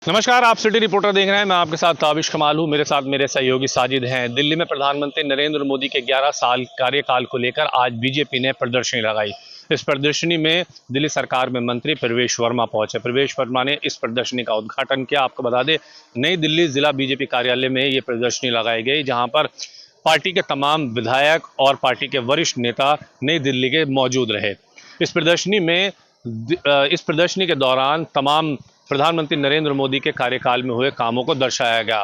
नमस्कार, आप city reporter देख रहे हैं। मैं आपके साथ ताबिश कमाल हूं। मेरे साथ मेरे सहयोगी साजिद हैं। दिल्ली में प्रधानमंत्री नरेंद्र मोदी के 11 साल कार्यकाल को लेकर आज बीजेपी ने प्रदर्शनी लगाई। इस प्रदर्शनी में दिल्ली सरकार में मंत्री प्रवेश वर्मा पहुंचे। प्रवेश वर्मा ने इस प्रदर्शनी का उद्घाटन किया। आपको बता दें, नई दिल्ली जिला बीजेपी कार्यालय में ये प्रदर्शनी लगाई गई, जहां पर पार्टी के तमाम विधायक और पार्टी के वरिष्ठ नेता नई दिल्ली के मौजूद रहे। इस प्रदर्शनी में इस प्रदर्शनी के दौरान तमाम प्रधानमंत्री नरेंद्र मोदी के कार्यकाल में हुए कामों को दर्शाया गया।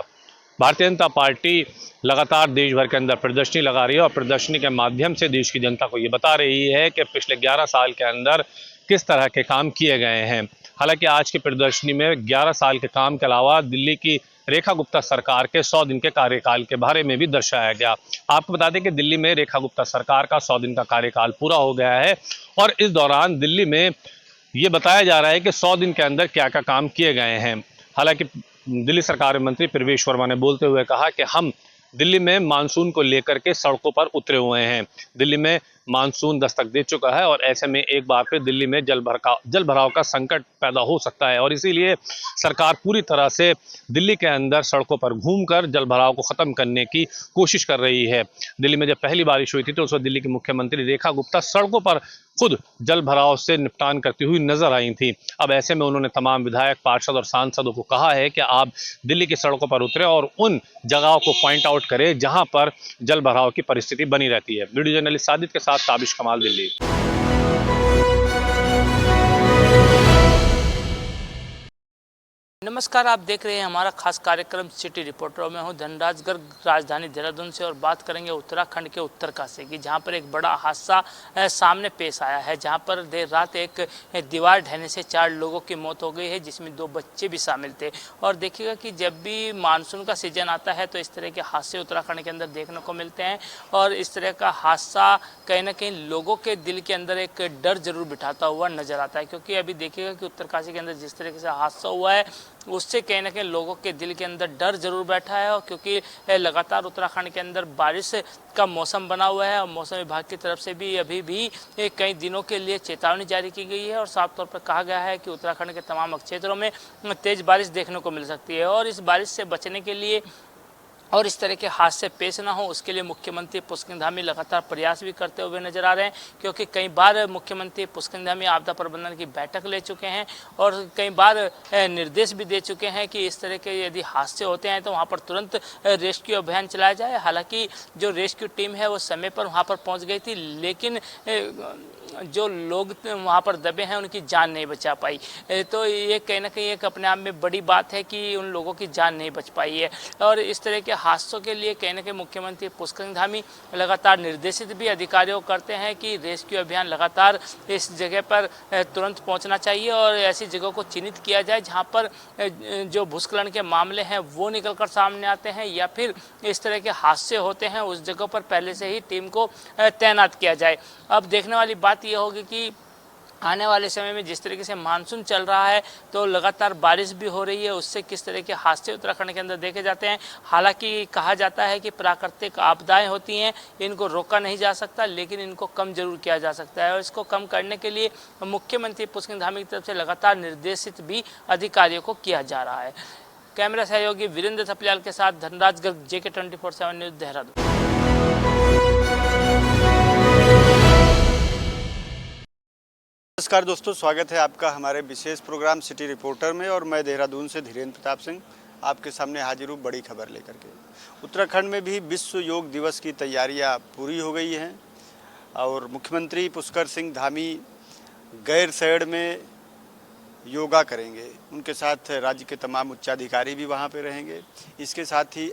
भारतीय जनता पार्टी लगातार देश भर के अंदर प्रदर्शनी लगा रही है और प्रदर्शनी के माध्यम से देश की जनता को ये बता रही है कि पिछले 11 साल के अंदर किस तरह के काम किए गए हैं। हालांकि आज की प्रदर्शनी में 11 साल के काम के अलावा दिल्ली की रेखा गुप्ता सरकार के 100 दिन के कार्यकाल के बारे में भी दर्शाया गया। आपको बता दें कि दिल्ली में रेखा गुप्ता सरकार का 100 दिन का कार्यकाल पूरा हो गया है और इस दौरान दिल्ली में ये बताया जा रहा है कि 100 दिन के अंदर क्या क्या काम किए गए हैं। हालांकि दिल्ली सरकार में मंत्री प्रवेश वर्मा ने बोलते हुए कहा कि हम दिल्ली में मानसून को लेकर के सड़कों पर उतरे हुए हैं। दिल्ली में मानसून दस्तक दे चुका है और ऐसे में एक बार फिर दिल्ली में जल भराव का संकट पैदा हो सकता है और इसीलिए सरकार पूरी तरह से दिल्ली के अंदर सड़कों पर घूमकर जल भराव को खत्म करने की कोशिश कर रही है। दिल्ली में जब पहली बारिश हुई थी तो उस वक्त दिल्ली की मुख्यमंत्री रेखा गुप्ता सड़कों पर खुद जल भराव से निपटान करती हुई नजर आई थी। अब ऐसे में उन्होंने तमाम विधायक, पार्षद और सांसदों को कहा है कि आप दिल्ली की सड़कों पर उतरे और उन जगहों को पॉइंट आउट करें जहां पर जल भराव की परिस्थिति बनी रहती है। वीडियो जर्नलिस्ट साजिद के साथ ताबिश कमाल, दिल्ली। नमस्कार, आप देख रहे हैं हमारा खास कार्यक्रम सिटी रिपोर्टर। मैं हूं धनराज गर्ग, राजधानी देहरादून से, और बात करेंगे उत्तराखंड के उत्तरकाशी की, जहां पर एक बड़ा हादसा सामने पेश आया है। जहां पर देर रात एक दीवार ढहने से 4 लोगों की मौत हो गई है, जिसमें 2 बच्चे भी शामिल थे। और देखिएगा कि जब भी मानसून का सीजन आता है तो इस तरह के हादसे उत्तराखंड के अंदर देखने को मिलते हैं और इस तरह का हादसा कहीं ना कहीं लोगों के दिल के अंदर एक डर जरूर बिठाता हुआ नजर आता है। क्योंकि अभी देखिएगा कि उत्तरकाशी के अंदर जिस तरीके से हादसा हुआ है उससे कहीं ना कहीं लोगों के दिल के अंदर डर जरूर बैठा है। और क्योंकि लगातार उत्तराखंड के अंदर बारिश का मौसम बना हुआ है और मौसम विभाग की तरफ से भी अभी भी कई दिनों के लिए चेतावनी जारी की गई है और साफ तौर पर कहा गया है कि उत्तराखंड के तमाम क्षेत्रों में तेज बारिश देखने को मिल सकती है। और इस बारिश से बचने के लिए और इस तरह के हादसे पेश ना हो, उसके लिए मुख्यमंत्री पुष्कर धामी लगातार प्रयास भी करते हुए नजर आ रहे हैं। क्योंकि कई बार मुख्यमंत्री पुष्कर धामी आपदा प्रबंधन की बैठक ले चुके हैं और कई बार निर्देश भी दे चुके हैं कि इस तरह के यदि हादसे होते हैं तो वहां पर तुरंत रेस्क्यू अभियान चलाया जाए। हालांकि जो रेस्क्यू टीम है वो समय पर वहां पर पहुंच गई थी, लेकिन जो लोग वहाँ पर दबे हैं उनकी जान नहीं बचा पाई। तो ये कहीं ना कहीं एक अपने आप में बड़ी बात है कि उन लोगों की जान नहीं बच पाई है। और इस तरह के हादसों के लिए कहीं ना कहीं मुख्यमंत्री पुष्कर धामी लगातार निर्देशित भी अधिकारियों को करते हैं कि रेस्क्यू अभियान लगातार इस जगह पर तुरंत पहुँचना चाहिए और ऐसी जगहों को चिन्हित किया जाए जहाँ पर जो भूस्खलन के मामले हैं वो निकल कर सामने आते हैं या फिर इस तरह के हादसे होते हैं उस जगह पर पहले से ही टीम को तैनात किया जाए। अब देखने वाली बात यह होगी कि आने वाले समय में जिस तरीके से मानसून चल रहा है तो लगातार बारिश भी हो रही है, उससे किस तरह के हादसे उत्तराखंड के अंदर देखे जाते हैं। हालांकि कहा जाता है कि प्राकृतिक आपदाएं होती हैं, इनको रोका नहीं जा सकता लेकिन इनको कम जरूर किया जा सकता है और इसको कम करने के लिए मुख्यमंत्री पुष्कर धामी की तरफ से लगातार निर्देशित भी अधिकारियों को किया जा रहा है। कैमरा सहयोगी वीरेंद्र थपलियाल के साथ धनराज गर्ग, JK 24/7 न्यूज़, देहरादून। नमस्कार दोस्तों, स्वागत है आपका हमारे विशेष प्रोग्राम सिटी रिपोर्टर में और मैं देहरादून से धीरेन्द्र प्रताप सिंह आपके सामने हाजिर हूँ बड़ी खबर लेकर के। उत्तराखंड में भी विश्व योग दिवस की तैयारियाँ पूरी हो गई हैं और मुख्यमंत्री पुष्कर सिंह धामी गैरसैंण में योगा करेंगे। उनके साथ राज्य के तमाम उच्चाधिकारी भी वहाँ पे रहेंगे। इसके साथ ही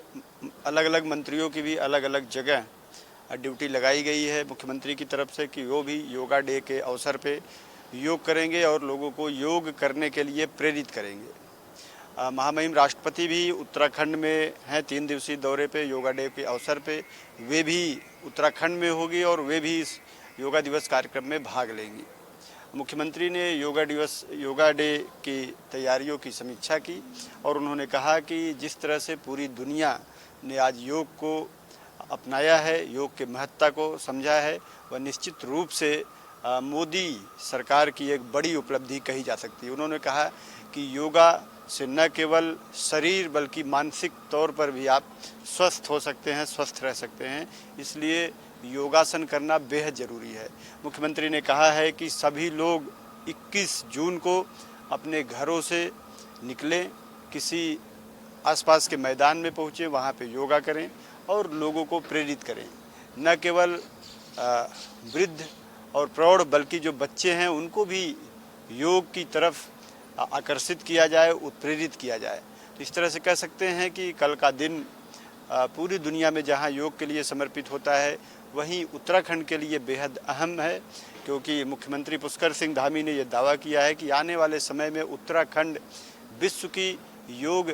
अलग अलग मंत्रियों की भी अलग अलग जगह ड्यूटी लगाई गई है मुख्यमंत्री की तरफ से कि वो भी योगा डे के अवसर पे योग करेंगे और लोगों को योग करने के लिए प्रेरित करेंगे। महामहिम राष्ट्रपति भी उत्तराखंड में हैं 3 दिवसीय दौरे पे। योगा डे के अवसर पे वे भी उत्तराखंड में होगी और वे भी इस योगा दिवस कार्यक्रम में भाग लेंगी। मुख्यमंत्री ने योगा डे की तैयारियों की समीक्षा की और उन्होंने कहा कि जिस तरह से पूरी दुनिया ने आज योग को अपनाया है, योग के महत्ता को समझा है, वह निश्चित रूप से मोदी सरकार की एक बड़ी उपलब्धि कही जा सकती है। उन्होंने कहा कि योगा से न केवल शरीर बल्कि मानसिक तौर पर भी आप स्वस्थ हो सकते हैं, स्वस्थ रह सकते हैं। इसलिए योगासन करना बेहद ज़रूरी है। मुख्यमंत्री ने कहा है कि सभी लोग 21 जून को अपने घरों से निकलें, किसी आसपास के मैदान में पहुँचें, वहाँ पे योगा करें और लोगों को प्रेरित करें। न केवल वृद्ध और प्रौढ़ बल्कि जो बच्चे हैं उनको भी योग की तरफ आकर्षित किया जाए, उत्प्रेरित किया जाए। तो इस तरह से कह सकते हैं कि कल का दिन पूरी दुनिया में जहां योग के लिए समर्पित होता है, वहीं उत्तराखंड के लिए बेहद अहम है, क्योंकि मुख्यमंत्री पुष्कर सिंह धामी ने यह दावा किया है कि आने वाले समय में उत्तराखंड विश्व की योग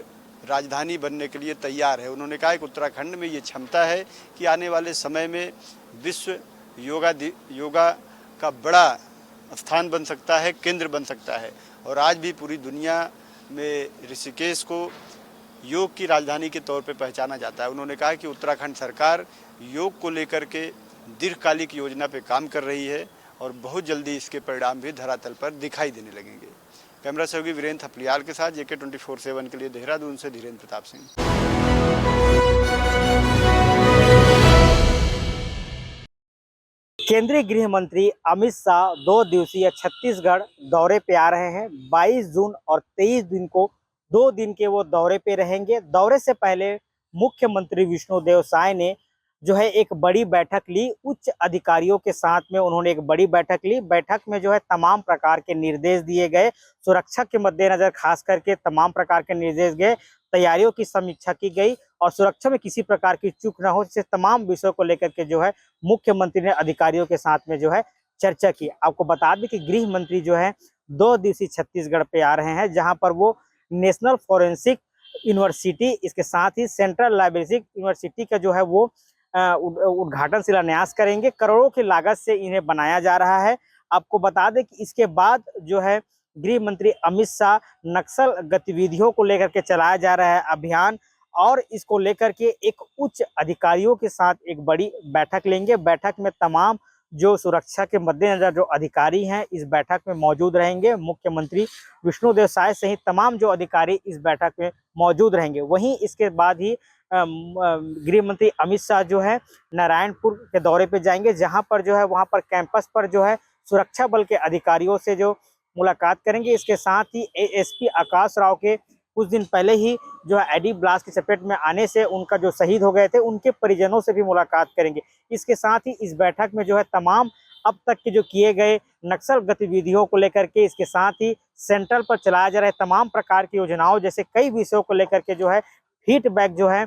राजधानी बनने के लिए तैयार है। उन्होंने कहा कि उत्तराखंड में ये क्षमता है कि आने वाले समय में विश्व योगा का बड़ा स्थान बन सकता है, केंद्र बन सकता है। और आज भी पूरी दुनिया में ऋषिकेश को योग की राजधानी के तौर पे पहचाना जाता है। उन्होंने कहा कि उत्तराखंड सरकार योग को लेकर के दीर्घकालिक योजना पे काम कर रही है और बहुत जल्दी इसके परिणाम भी धरातल पर दिखाई देने लगेंगे। कैमरा सहयोगी वीरेंद्र थपलियाल के साथ JK 24/7 के लिए देहरादून से धीरेन्द्र प्रताप सिंह। केंद्रीय गृह मंत्री अमित शाह 2 दिवसीय छत्तीसगढ़ दौरे पे आ रहे हैं। 22 जून और 23 दिन को 2 दिन के वो दौरे पे रहेंगे। दौरे से पहले मुख्यमंत्री विष्णुदेव साय ने जो है एक बड़ी बैठक ली, उच्च अधिकारियों के साथ में उन्होंने एक बड़ी बैठक ली। बैठक में जो है तमाम प्रकार के निर्देश दिए गए, सुरक्षा के मद्देनजर खास करके तमाम प्रकार के निर्देश गए, तैयारियों की समीक्षा की गई और सुरक्षा में किसी प्रकार की चूक न हो, जिससे तमाम विषयों को लेकर के जो है मुख्यमंत्री ने अधिकारियों के साथ में जो है चर्चा की। आपको बता दें कि गृह मंत्री जो है 2 दिवसीय छत्तीसगढ़ पे आ रहे हैं, जहां पर वो नेशनल फॉरेंसिक यूनिवर्सिटी, इसके साथ ही सेंट्रल लाइब्रेरी यूनिवर्सिटी का जो है वो उद्घाटन शिलान्यास करेंगे। करोड़ों की लागत से इन्हें बनाया जा रहा है। आपको बता दें कि इसके बाद जो है गृह मंत्री अमित शाह नक्सल गतिविधियों को लेकर के चलाया जा रहा है अभियान, और इसको लेकर के एक उच्च अधिकारियों के साथ एक बड़ी बैठक लेंगे। बैठक में तमाम जो सुरक्षा के मद्देनजर जो अधिकारी हैं इस बैठक में मौजूद रहेंगे। मुख्यमंत्री विष्णुदेव साय सहित तमाम जो अधिकारी इस बैठक में मौजूद रहेंगे। वहीं इसके बाद ही गृह मंत्री अमित शाह जो है नारायणपुर के दौरे पे जाएंगे, जहां पर जो है वहां पर कैंपस पर जो है सुरक्षा बल के अधिकारियों से जो मुलाकात करेंगे। इसके साथ ही ASP आकाश राव के कुछ दिन पहले ही जो है एडी ब्लास्ट की चपेट में आने से उनका जो शहीद हो गए थे, उनके परिजनों से भी मुलाकात करेंगे। इसके साथ ही इस बैठक में जो है तमाम अब तक के जो किए गए नक्सल गतिविधियों को लेकर के, इसके साथ ही सेंट्रल पर चलाया जा रहा है तमाम प्रकार की योजनाओं जैसे कई विषयों को लेकर के जो है फीडबैक जो है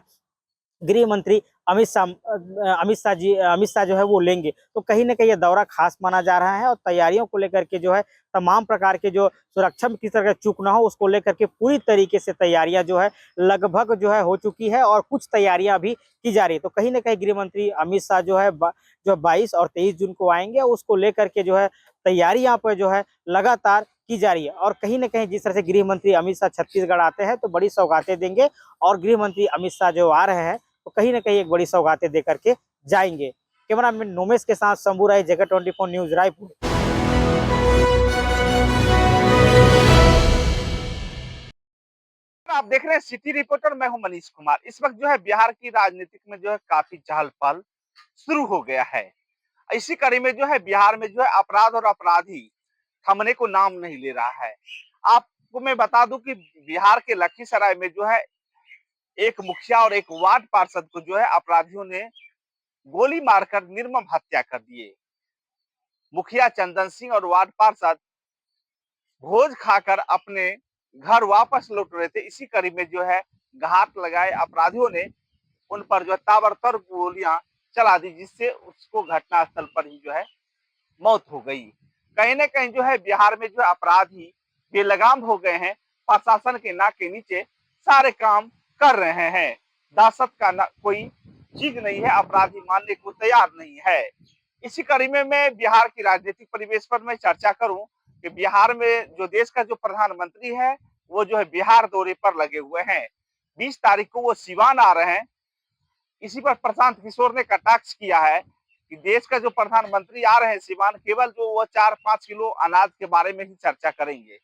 गृह मंत्री अमित शाह जो है वो लेंगे। तो कहीं ना कहीं ये दौरा खास माना जा रहा है और तैयारियों को लेकर के जो है तमाम प्रकार के जो सुरक्षा में किस तरह का चूक ना हो उसको लेकर के पूरी तरीके से तैयारियां जो है लगभग जो है हो चुकी है और कुछ तैयारियां अभी की जा रही है। तो कहीं ना कहीं गृह मंत्री अमित शाह जो है 22 और 23 जून को आएंगे, उसको लेकर के जो है तैयारियां पर जो है लगातार की जा रही है। और कहीं ना कहीं जिस तरह से गृह मंत्री अमित शाह छत्तीसगढ़ आते हैं तो बड़ी सौगातें देंगे, और गृह मंत्री अमित शाह जो आ रहे हैं तो कहीं ना कहीं एक बड़ी सौगातें दे करके जाएंगे। कैमरामैन नोमेश के साथ शंभू राय, JK 24 न्यूज रायपुर। आप देख रहे हैं सिटी रिपोर्टर, मैं हूं मनीष कुमार। इस वक्त जो है बिहार की राजनीतिक में जो है काफी चहल पहल शुरू हो गया है। इसी कड़ी में जो है बिहार में जो है अपराध और अपराधी थमने को नाम नहीं ले रहा है। आपको मैं बता दूं कि बिहार के लखीसराय में जो है एक मुखिया और एक वार्ड पार्षद को जो है अपराधियों ने गोली मारकर निर्मम हत्या कर दिए। मुखिया चंदन सिंह और वार्ड पार्षद भोज खाकर अपने घर वापस लौट रहे थे। इसी कड़ी में जो है घात लगाए अपराधियों ने उन पर जो है ताबड़तोड़ गोलियां चला दी, जिससे उसको घटनास्थल पर ही जो है मौत हो गई। कहीं ना कहीं जो है बिहार में जो है अपराधी बेलगाम हो गए हैं। प्रशासन के नाक के नीचे सारे काम कर रहे हैं। दहशत का कोई चीज नहीं है, अपराधी मानने को तैयार नहीं है। इसी कड़ी में मैं बिहार की राजनीतिक परिवेश पर मैं चर्चा करूं कि बिहार में जो देश का जो प्रधानमंत्री है वो जो है बिहार दौरे पर लगे हुए हैं। 20 तारीख को वो सिवान आ रहे हैं। इसी पर प्रशांत किशोर ने कटाक्ष किया है कि देश का जो प्रधानमंत्री आ रहे हैं सिवान, केवल जो वो 4-5 किलो अनाज के बारे में ही चर्चा करेंगे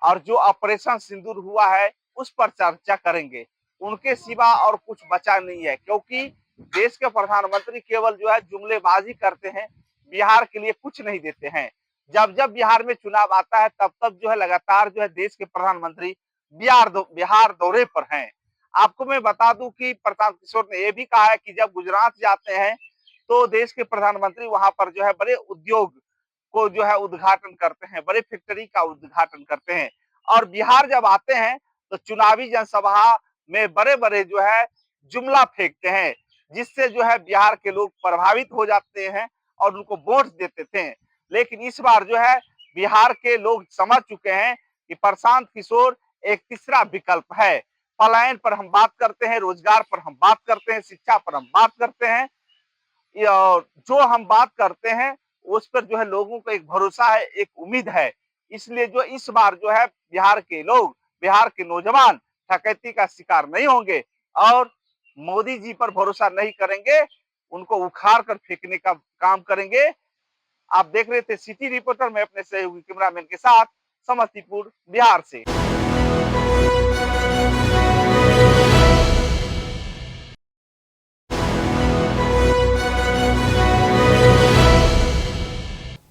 और जो ऑपरेशन सिंदूर हुआ है उस पर चर्चा करेंगे। उनके सिवा और कुछ बचा नहीं है, क्योंकि देश के प्रधानमंत्री केवल जो है जुमलेबाजी करते हैं, बिहार के लिए कुछ नहीं देते हैं। जब जब बिहार में चुनाव आता है तब तब जो है लगातार जो है देश के प्रधानमंत्री बिहार दौरे पर हैं। आपको मैं बता दूं कि प्रशांत किशोर ने यह भी कहा है कि जब गुजरात जाते हैं तो देश के प्रधानमंत्री वहां पर जो है बड़े उद्योग को जो है उद्घाटन करते हैं, बड़े फैक्ट्री का उद्घाटन करते हैं। और बिहार जब आते हैं तो चुनावी जनसभा में बड़े बड़े जो है जुमला फेंकते हैं, जिससे जो है बिहार के लोग प्रभावित हो जाते हैं और उनको वोट देते थे। लेकिन इस बार जो है बिहार के लोग समझ चुके हैं कि प्रशांत किशोर एक तीसरा विकल्प है। पलायन पर हम बात करते हैं, रोजगार पर हम बात करते हैं, शिक्षा पर हम बात करते हैं, जो हम बात करते हैं उस पर जो है लोगों को एक भरोसा है, एक उम्मीद है। इसलिए जो इस बार जो है बिहार के लोग, बिहार के नौजवान ठकैती का शिकार नहीं होंगे और मोदी जी पर भरोसा नहीं करेंगे, उनको उखाड़ कर फेंकने का काम करेंगे। आप देख रहे थे सिटी रिपोर्टर, मैं अपने सहयोगी कैमरामैन के साथ समस्तीपुर बिहार से।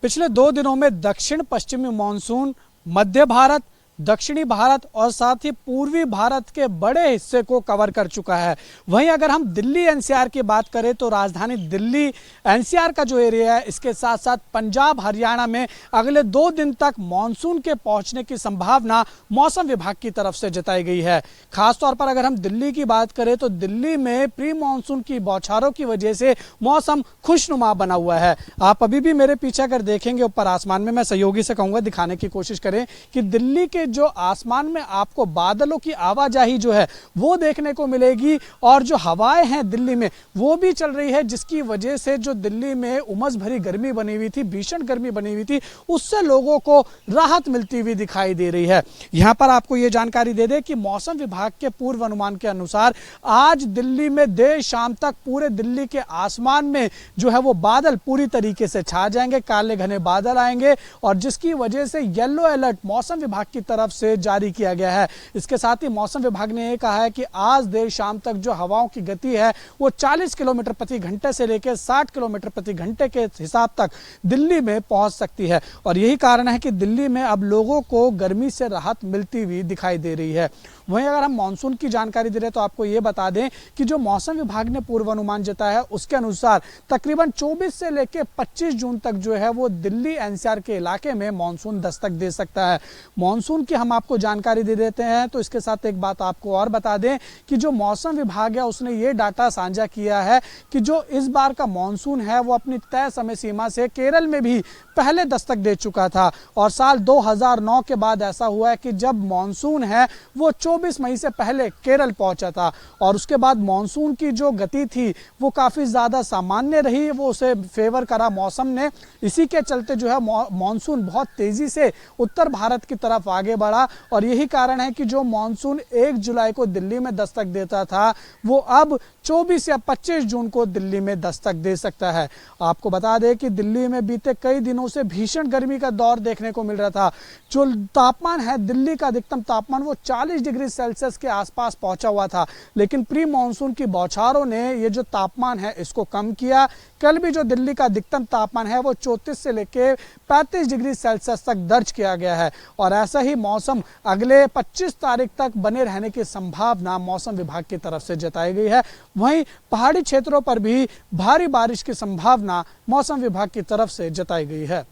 पिछले 2 दिनों में दक्षिण पश्चिमी मानसून मध्य भारत, दक्षिणी भारत और साथ ही पूर्वी भारत के बड़े हिस्से को कवर कर चुका है। वहीं अगर हम दिल्ली एनसीआर की बात करें तो राजधानी दिल्ली एनसीआर का जो एरिया है, इसके साथ साथ पंजाब हरियाणा में अगले 2 दिन तक मानसून के पहुंचने की संभावना मौसम विभाग की तरफ से जताई गई है। खासतौर पर अगर हम दिल्ली की बात करें तो दिल्ली में प्री मानसून की बौछारों की वजह से मौसम खुशनुमा बना हुआ है। आप अभी भी मेरे पीछे अगर देखेंगे ऊपर आसमान में, मैं सहयोगी से कहूँगा दिखाने की कोशिश करें कि दिल्ली के जो आसमान में आपको बादलों की आवाजाही जो है वो देखने को मिलेगी और जो हवाएं हैं दिल्ली में वो भी चल रही है, जिसकी वजह से जो दिल्ली में उमस भरी गर्मी बनी हुई थी, भीषण गर्मी बनी हुई थी, उससे लोगों को राहत मिलती हुई दिखाई दे रही है। यहां पर आपको ये जानकारी दे दें कि मौसम विभाग के पूर्व अनुमान के अनुसार आज दिल्ली में देर शाम तक पूरे दिल्ली के आसमान में जो है वो बादल पूरी तरीके से छा जाएंगे, काले घने बादल आएंगे और जिसकी वजह से येलो अलर्ट मौसम विभाग की तरफ से जारी किया गया है। इसके साथ ही मौसम विभाग ने यह कहा है कि आज देर शाम तक जो हवाओं की गति है वो 40 किलोमीटर प्रति घंटे से लेकर 60 किलोमीटर प्रति घंटे के हिसाब तक दिल्ली में पहुंच सकती है और यही कारण है कि दिल्ली में अब लोगों को गर्मी से राहत मिलती हुई दिखाई दे रही है। वहीं अगर हम मानसून की जानकारी दे रहे तो आपको ये बता दें कि जो मौसम विभाग ने पूर्वानुमान जताया है उसके अनुसार तकरीबन 24 से लेकर 25 जून तक जो है वो दिल्ली एनसीआर के इलाके में मानसून दस्तक दे सकता है। मानसून की हम आपको जानकारी दे देते हैं तो इसके साथ एक बात आपको और बता दें कि जो मौसम विभाग है उसने ये डाटा साझा किया है कि जो इस बार का मानसून है वो अपनी तय समय सीमा से केरल में भी पहले दस्तक दे चुका था और साल 2009 के बाद ऐसा हुआ है कि जब मानसून है वो 24 मई से पहले केरल पहुंचा था और उसके बाद मानसून की जो गति थी वो काफ़ी ज़्यादा सामान्य रही, वो उसे फेवर करा मौसम ने। इसी के चलते जो है मानसून बहुत तेज़ी से उत्तर भारत की तरफ आगे बढ़ा और यही कारण है कि जो मानसून 1 जुलाई को दिल्ली में दस्तक देता था वो अब 24 या 25 जून को दिल्ली में दस्तक दे सकता है। आपको बता दें कि दिल्ली में बीते कई दिनों से भीषण गर्मी का दौर देखने को मिल रहा था। जो तापमान है दिल्ली का अधिकतम तापमान वो 40 डिग्री सेल्सियस के आसपास पहुंचा हुआ था, लेकिन प्री मानसून की बौछारों ने ये जो तापमान है इसको कम किया। कल भी जो दिल्ली का अधिकतम तापमान है वो 34 से लेकर 35 डिग्री सेल्सियस तक दर्ज किया गया है और ऐसा ही मौसम अगले 25 तारीख तक बने रहने की संभावना मौसम विभाग की तरफ से जताई गई है। वहीं पहाड़ी क्षेत्रों पर भी भारी बारिश की संभावना मौसम विभाग की तरफ से जताई गई है।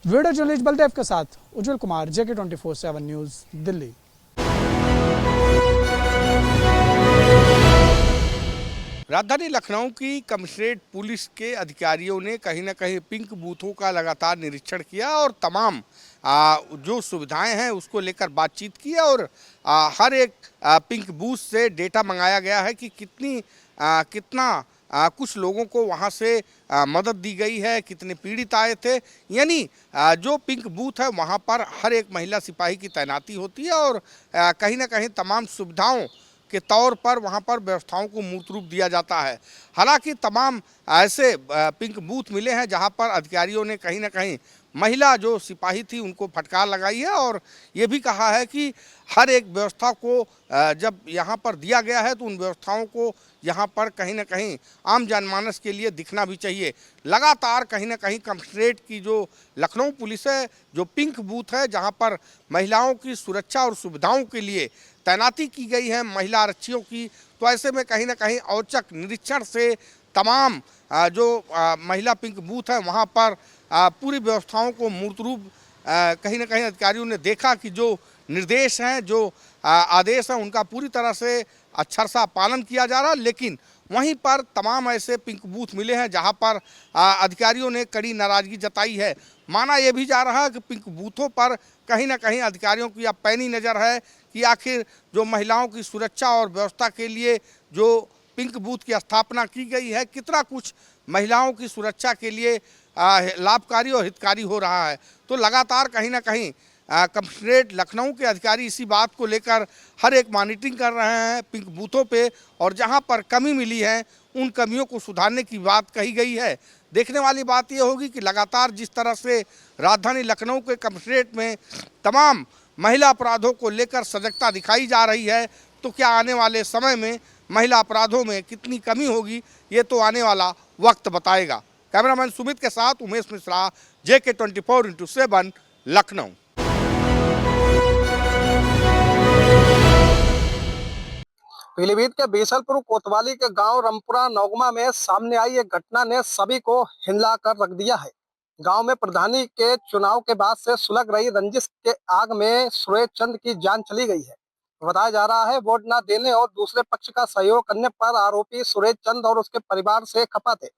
वीडियो जर्नलिस्ट बलदेव के साथ उज्जवल कुमार, JK 24/7 न्यूज, दिल्ली। राजधानी लखनऊ की कमिश्नरेट पुलिस के अधिकारियों ने कहीं न कहीं पिंक बूथों का लगातार निरीक्षण किया और तमाम जो सुविधाएं हैं उसको लेकर बातचीत की और हर एक पिंक बूथ से डेटा मंगाया गया है कि कितना कुछ लोगों को वहां से मदद दी गई है, कितने पीड़ित आए थे। यानी जो पिंक बूथ है वहां पर हर एक महिला सिपाही की तैनाती होती है और कहीं न कहीं तमाम सुविधाओं के तौर पर वहां पर व्यवस्थाओं को मूर्त रूप दिया जाता है। हालांकि तमाम ऐसे पिंक बूथ मिले हैं जहां पर अधिकारियों ने कहीं न कहीं महिला जो सिपाही थी उनको फटकार लगाई है और ये भी कहा है कि हर एक व्यवस्था को जब यहाँ पर दिया गया है तो उन व्यवस्थाओं को यहाँ पर कहीं ना कहीं आम जनमानस के लिए दिखना भी चाहिए। लगातार कहीं ना कहीं कमिश्नरेट की जो लखनऊ पुलिस है, जो पिंक बूथ है जहाँ पर महिलाओं की सुरक्षा और सुविधाओं के लिए तैनाती की गई है महिला आरक्षियों की, तो ऐसे में कहीं ना कहीं औचक निरीक्षण से तमाम जो महिला पिंक बूथ है वहाँ पर पूरी व्यवस्थाओं को मूर्त रूप कहीं ना कहीं अधिकारियों ने देखा कि जो निर्देश हैं, जो आदेश हैं, उनका पूरी तरह से अक्षर सा पालन किया जा रहा है। लेकिन वहीं पर तमाम ऐसे पिंक बूथ मिले हैं जहां पर अधिकारियों ने कड़ी नाराजगी जताई है। माना यह भी जा रहा है कि पिंक बूथों पर कहीं ना कहीं अधिकारियों की अब पैनी नज़र है कि आखिर जो महिलाओं की सुरक्षा और व्यवस्था के लिए जो पिंक बूथ की स्थापना की गई है, कितना कुछ महिलाओं की सुरक्षा के लिए लाभकारी और हितकारी हो रहा है। तो लगातार कहीं ना कहीं कमिश्नरेट लखनऊ के अधिकारी इसी बात को लेकर हर एक मॉनिटरिंग कर रहे हैं पिंक बूथों पे, और जहां पर कमी मिली है उन कमियों को सुधारने की बात कही गई है। देखने वाली बात यह होगी कि लगातार जिस तरह से राजधानी लखनऊ के कमिश्नरेट में तमाम महिला अपराधों को लेकर सजगता दिखाई जा रही है, तो क्या आने वाले समय में महिला अपराधों में कितनी कमी होगी ये तो आने वाला वक्त बताएगा। कैमरामैन सुमित के साथ उमेश मिश्रा, JK 24x7 लखनऊ। पीलीभीत के बीसलपुर कोतवाली के गांव रमपुरा नौगमा में सामने आई एक घटना ने सभी को हिला कर रख दिया है। गांव में प्रधानी के चुनाव के बाद से सुलग रही रंजिश के आग में सुरेश चंद की जान चली गई है। बताया जा रहा है वोट न देने और दूसरे पक्ष का सहयोग करने पर आरोपी सुरेश चंद और उसके परिवार से खपा थे।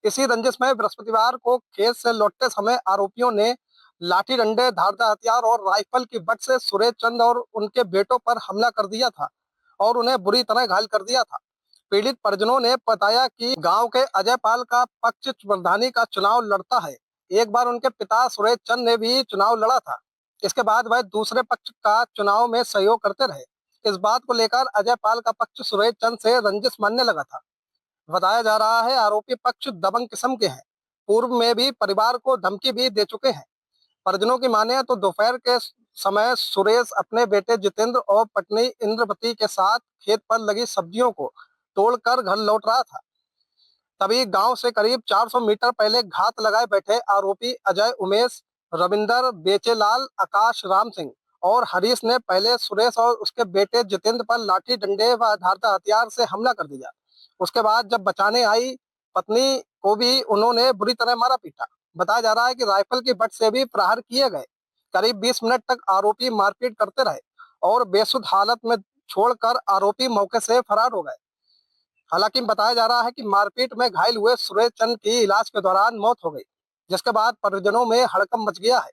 इसी रंजिश में बृहस्पतिवार को खेत से लौटते समय आरोपियों ने लाठी डंडे, धारदार हथियार और राइफल की बट से सुरेश चंद और उनके बेटों पर हमला कर दिया था और उन्हें बुरी तरह घायल कर दिया था। पीड़ित परिजनों ने बताया कि गांव के अजय पाल का पक्ष प्रधानी का चुनाव लड़ता है। एक बार उनके पिता सुरेश चंद ने भी चुनाव लड़ा था। इसके बाद वह दूसरे पक्ष का चुनाव में सहयोग करते रहे। इस बात को लेकर अजय पाल का पक्ष सुरेश चंद से रंजिश मानने लगा था। बताया जा रहा है आरोपी पक्ष दबंग किस्म के हैं। पूर्व में भी परिवार को धमकी भी दे चुके हैं। परिजनों की माने तो दोपहर के समय सुरेश अपने बेटे जितेंद्र और पत्नी इंद्रवती के साथ खेत पर लगी सब्जियों को तोड़कर घर लौट रहा था। तभी गांव से करीब 400 मीटर पहले घात लगाए बैठे आरोपी अजय, उमेश, रविंदर, बेचेलाल, आकाश, राम सिंह और हरीश ने पहले सुरेश और उसके बेटे जितेंद्र पर लाठी डंडे व धारदार हथियार से हमला कर दिया। उसके बाद जब बचाने आई पत्नी को भी उन्होंने बुरी तरह मारा पीटा। बताया जा रहा है कि राइफल की बट से भी प्रहार किए गए। करीब 20 मिनट तक आरोपी मारपीट करते रहे और बेसुध हालत में छोड़कर आरोपी मौके से फरार हो गए। हालांकि बताया जा रहा है कि मारपीट में घायल हुए सुरेश चंद की इलाज के दौरान मौत हो गई, जिसके बाद परिजनों में हड़कंप मच गया है।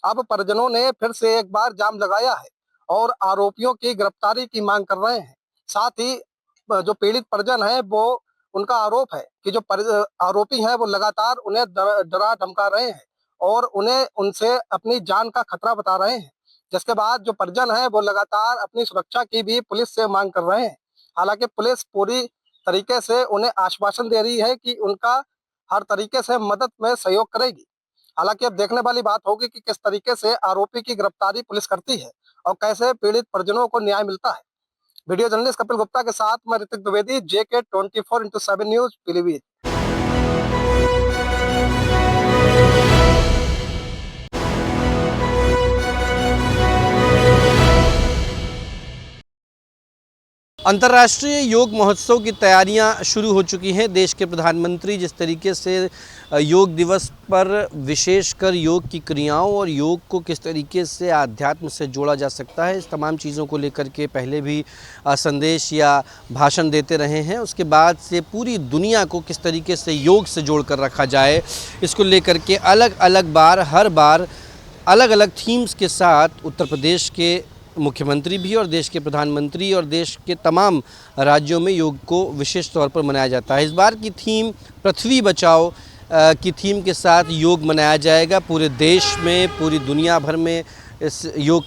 अब परिजनों ने फिर से एक बार जाम लगाया है और आरोपियों की गिरफ्तारी की मांग कर रहे हैं। साथ ही जो पीड़ित परिजन है वो उनका आरोप है कि जो आरोपी हैं वो लगातार उन्हें डरा धमका रहे हैं और उन्हें उनसे अपनी जान का खतरा बता रहे हैं। जिसके बाद जो परिजन है वो लगातार अपनी सुरक्षा की भी पुलिस से मांग कर रहे हैं। हालांकि पुलिस पूरी तरीके से उन्हें आश्वासन दे रही है कि उनका हर तरीके से मदद में सहयोग करेगी। हालांकि अब देखने वाली बात होगी कि किस तरीके से आरोपी की गिरफ्तारी पुलिस करती है और कैसे पीड़ित परिजनों को न्याय मिलता है। वीडियो जर्नलिस्ट कपिल गुप्ता के साथ मैं Hrithik Dwivedi, JK 24x7 news, Pilibhit. अंतर्राष्ट्रीय योग महोत्सव की तैयारियां शुरू हो चुकी हैं। देश के प्रधानमंत्री जिस तरीके से योग दिवस पर विशेषकर योग की क्रियाओं और योग को किस तरीके से आध्यात्म से जोड़ा जा सकता है, इस तमाम चीज़ों को लेकर के पहले भी संदेश या भाषण देते रहे हैं। उसके बाद से पूरी दुनिया को किस तरीके से योग से जोड़ कर रखा जाए, इसको लेकर के हर बार अलग अलग थीम्स के साथ उत्तर प्रदेश के मुख्यमंत्री भी और देश के प्रधानमंत्री और देश के तमाम राज्यों में योग को विशेष तौर पर मनाया जाता है। इस बार की थीम पृथ्वी बचाओ की थीम के साथ योग मनाया जाएगा। पूरे देश में, पूरी दुनिया भर में इस योग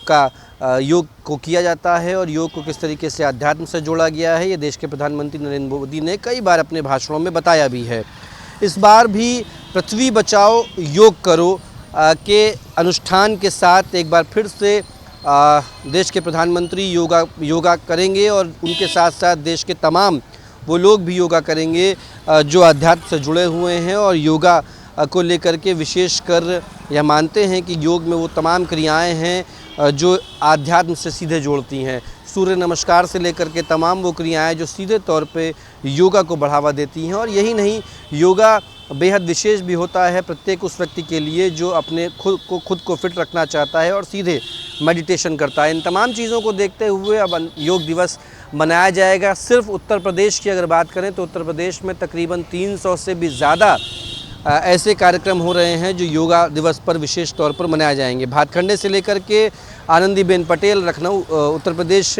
को किया जाता है और योग को किस तरीके से अध्यात्म से जोड़ा गया है, ये देश के प्रधानमंत्री नरेंद्र मोदी ने कई बार अपने भाषणों में बताया भी है। इस बार भी पृथ्वी बचाओ योग करो के अनुष्ठान के साथ एक बार फिर से देश के प्रधानमंत्री योगा करेंगे और उनके साथ साथ देश के तमाम वो लोग भी योगा करेंगे जो अध्यात्म से जुड़े हुए हैं और योगा को लेकर के विशेषकर यह मानते हैं कि योग में वो तमाम क्रियाएं हैं जो आध्यात्म से सीधे जोड़ती हैं। सूर्य नमस्कार से लेकर के तमाम वो क्रियाएं जो सीधे तौर पे योगा को बढ़ावा देती हैं। और यही नहीं, योगा बेहद विशेष भी होता है प्रत्येक उस व्यक्ति के लिए जो अपने खुद को फिट रखना चाहता है और सीधे मेडिटेशन करता है। इन तमाम चीज़ों को देखते हुए अब योग दिवस मनाया जाएगा। सिर्फ उत्तर प्रदेश की अगर बात करें तो उत्तर प्रदेश में तकरीबन 300 से भी ज़्यादा ऐसे कार्यक्रम हो रहे हैं जो योगा दिवस पर विशेष तौर पर मनाए जाएंगे। भातखंडे से लेकर के आनंदीबेन पटेल, लखनऊ उत्तर प्रदेश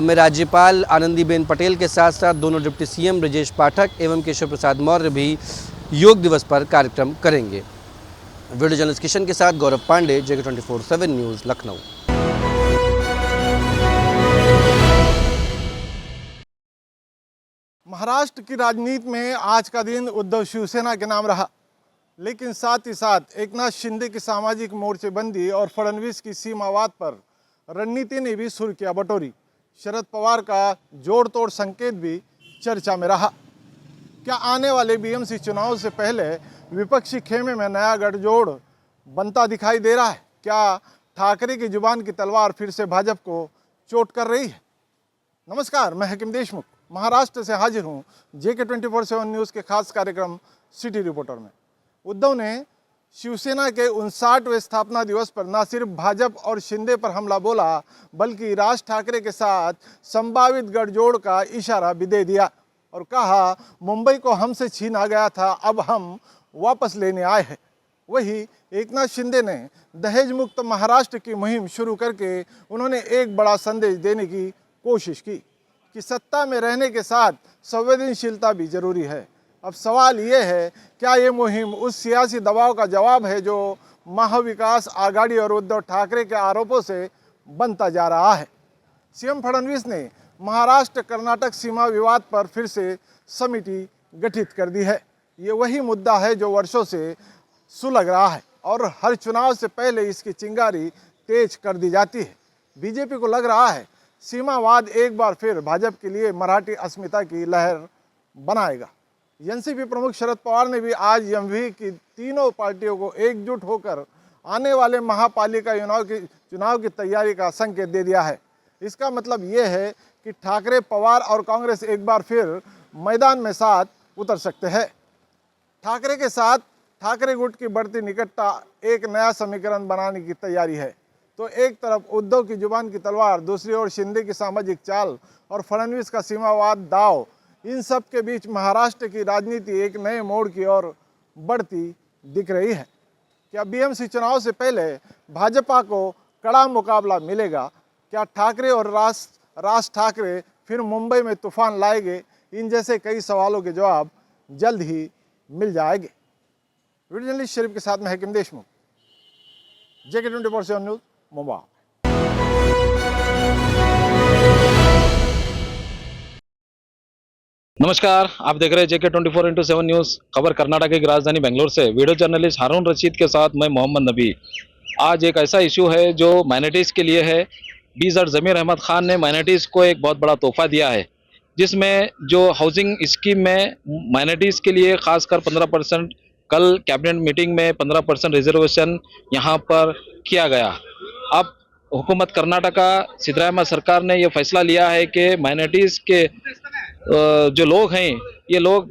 में राज्यपाल आनंदीबेन पटेल के साथ साथ दोनों डिप्टी सीएम ब्रजेश पाठक एवं केशव प्रसाद मौर्य भी योग दिवस पर कार्यक्रम करेंगे। वीडियो जर्नलिस्ट किशन के साथ गौरव पांडे, JK 24/7 न्यूज़, लखनऊ। महाराष्ट्र की राजनीति में आज का दिन उद्धव शिवसेना के नाम रहा, लेकिन साथ ही साथ एकनाथ शिंदे की सामाजिक मोर्चेबंदी और फडणवीस की सीमावाद पर रणनीति ने भी सुर्खियां बटोरी। शरद पवार का जोड़ तोड़ संकेत भी चर्चा में रहा। क्या आने वाले BMC चुनाव से पहले विपक्षी खेमे में नया गठजोड़ बनता दिखाई दे रहा है? क्या ठाकरे की जुबान की तलवार फिर से भाजपा को चोट कर रही है? नमस्कार, मैं हकीम देशमुख महाराष्ट्र से हाजिर हूँ JK 24/7 न्यूज़ के खास कार्यक्रम सिटी रिपोर्टर में। उद्धव ने शिवसेना के 59वें स्थापना दिवस पर न सिर्फ भाजपा और शिंदे पर हमला बोला, बल्कि राज ठाकरे के साथ संभावित गठजोड़ का इशारा भी दे दिया और कहा, मुंबई को हमसे छीना गया था, अब हम वापस लेने आए हैं। वही एकनाथ शिंदे ने दहेज मुक्त महाराष्ट्र की मुहिम शुरू करके उन्होंने एक बड़ा संदेश देने की कोशिश की कि सत्ता में रहने के साथ संवेदनशीलता भी जरूरी है। अब सवाल ये है, क्या ये मुहिम उस सियासी दबाव का जवाब है जो महाविकास आघाड़ी और उद्धव ठाकरे के आरोपों से बनता जा रहा है? सीएम फडणवीस ने महाराष्ट्र कर्नाटक सीमा विवाद पर फिर से समिति गठित कर दी है। ये वही मुद्दा है जो वर्षों से सुलग रहा है और हर चुनाव से पहले इसकी चिंगारी तेज कर दी जाती है। बीजेपी को लग रहा है सीमावाद एक बार फिर भाजपा के लिए मराठी अस्मिता की लहर बनाएगा। एनसीपी प्रमुख शरद पवार ने भी आज MV की तीनों पार्टियों को एकजुट होकर आने वाले महापालिका चुनाव की तैयारी का संकेत दे दिया है। इसका मतलब ये है कि ठाकरे, पवार और कांग्रेस एक बार फिर मैदान में साथ उतर सकते हैं। ठाकरे के साथ ठाकरे गुट की बढ़ती निकटता एक नया समीकरण बनाने की तैयारी है। तो एक तरफ उद्धव की जुबान की तलवार, दूसरी ओर शिंदे की सामाजिक चाल और फडणवीस का सीमावाद दाव, इन सब के बीच महाराष्ट्र की राजनीति एक नए मोड़ की ओर बढ़ती दिख रही है। क्या BMC चुनाव से पहले भाजपा को कड़ा मुकाबला मिलेगा? क्या ठाकरे और राज ठाकरे फिर मुंबई में तूफान लाएंगे? इन जैसे कई सवालों के जवाब जल्द ही मिल जाएंगे। वीडियो जर्नलिस्ट शरीफ के साथ में हकीम देशमुख, JK 24/7 न्यूज़, मुंबई। नमस्कार, आप देख रहे हैं JK 24/7 न्यूज़। खबर कर्नाटक की राजधानी बेंगलोर से। वीडियो जर्नलिस्ट हारून रशीद के साथ मैं मोहम्मद नबी। आज एक ऐसा इशू है जो माइनॉरिटीज़ के लिए है। BZ ज़मीर अहमद खान ने माइनॉरिटीज़ को एक बहुत बड़ा तोहफा दिया है, जिसमें जो हाउसिंग स्कीम में माइनॉरिटीज़ के लिए खासकर 15%, कल कैबिनेट मीटिंग में 15% रिजर्वेशन यहाँ पर किया गया। अब हुकूमत कर्नाटका सिद्धरामैया सरकार ने यह फैसला लिया है कि माइनॉरिटीज़ के जो लोग हैं, ये लोग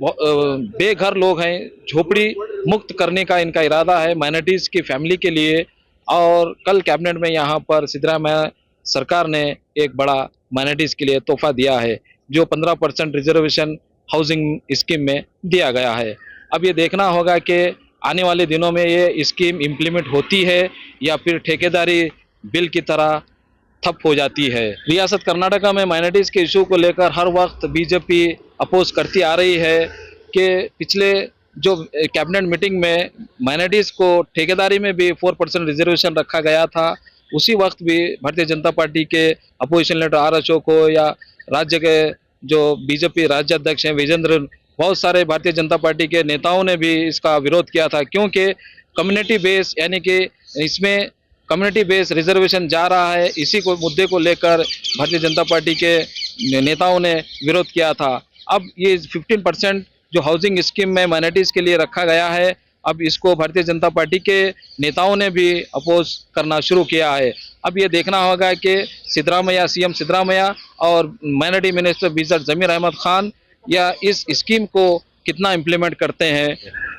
बेघर लोग हैं, झोपड़ी मुक्त करने का इनका इरादा है माइनॉरिटीज़ की फैमिली के लिए। और कल कैबिनेट में यहाँ पर सिद्धरामैया सरकार ने एक बड़ा माइनॉरिटीज़ के लिए तोहफा दिया है, जो 15% रिजर्वेशन हाउसिंग स्कीम में दिया गया है। अब ये देखना होगा कि आने वाले दिनों में ये स्कीम इम्प्लीमेंट होती है या फिर ठेकेदारी बिल की तरह ठप हो जाती है। रियासत कर्नाटका में माइनॉरिटीज़ के इशू को लेकर हर वक्त बीजेपी अपोज करती आ रही है कि पिछले जो कैबिनेट मीटिंग में माइनॉरिटीज़ को ठेकेदारी में भी 4% रिजर्वेशन रखा गया था, उसी वक्त भी भारतीय जनता पार्टी के अपोजिशन लीडर R अशोक को या राज्य के जो बीजेपी राज्य अध्यक्ष हैं विजेंद्र, बहुत सारे भारतीय जनता पार्टी के नेताओं ने भी इसका विरोध किया था, क्योंकि कम्युनिटी बेस यानी कि इसमें कम्युनिटी बेस रिजर्वेशन जा रहा है, इसी को मुद्दे को लेकर भारतीय जनता पार्टी के नेताओं ने विरोध किया था। अब ये 15% जो हाउसिंग स्कीम में माइनॉरिटीज़ के लिए रखा गया है, अब इसको भारतीय जनता पार्टी के नेताओं ने भी अपोज करना शुरू किया है। अब ये देखना होगा कि सिद्धरामैया, सीएम सिद्धरामैया और माइनॉरिटी मिनिस्टर बीजर जमीर अहमद खान या इस स्कीम को कितना इम्प्लीमेंट करते हैं,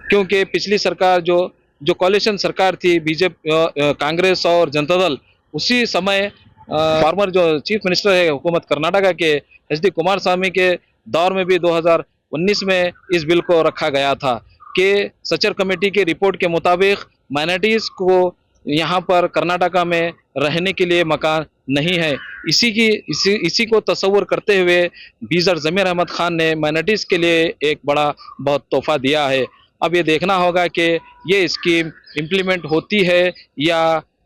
क्योंकि पिछली सरकार जो कॉलिशन सरकार थी बीजेपी, कांग्रेस और जनता दल, उसी समय फॉर्मर जो चीफ मिनिस्टर है हुकूमत कर्नाटका के HD कुमारस्वामी के दौर में भी 2019 में इस बिल को रखा गया था कि सचर कमेटी की रिपोर्ट के मुताबिक माइनॉरिटीज़ को यहाँ पर कर्नाटका में रहने के लिए मकान नहीं है। इसी को तस्वुर करते हुए बीजर जमीर अहमद खान ने माइनॉरिटीज़ के लिए एक बड़ा बहुत तोहफा दिया है। अब ये देखना होगा कि ये स्कीम इम्प्लीमेंट होती है या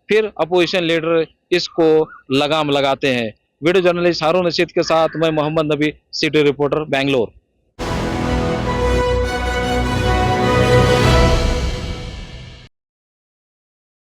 फिर अपोजिशन लीडर इसको लगाम लगाते हैं। वीडियो जर्नलिस्ट हारून रशीद के साथ मैं मोहम्मद नबी, सिटी रिपोर्टर, बेंगलोर।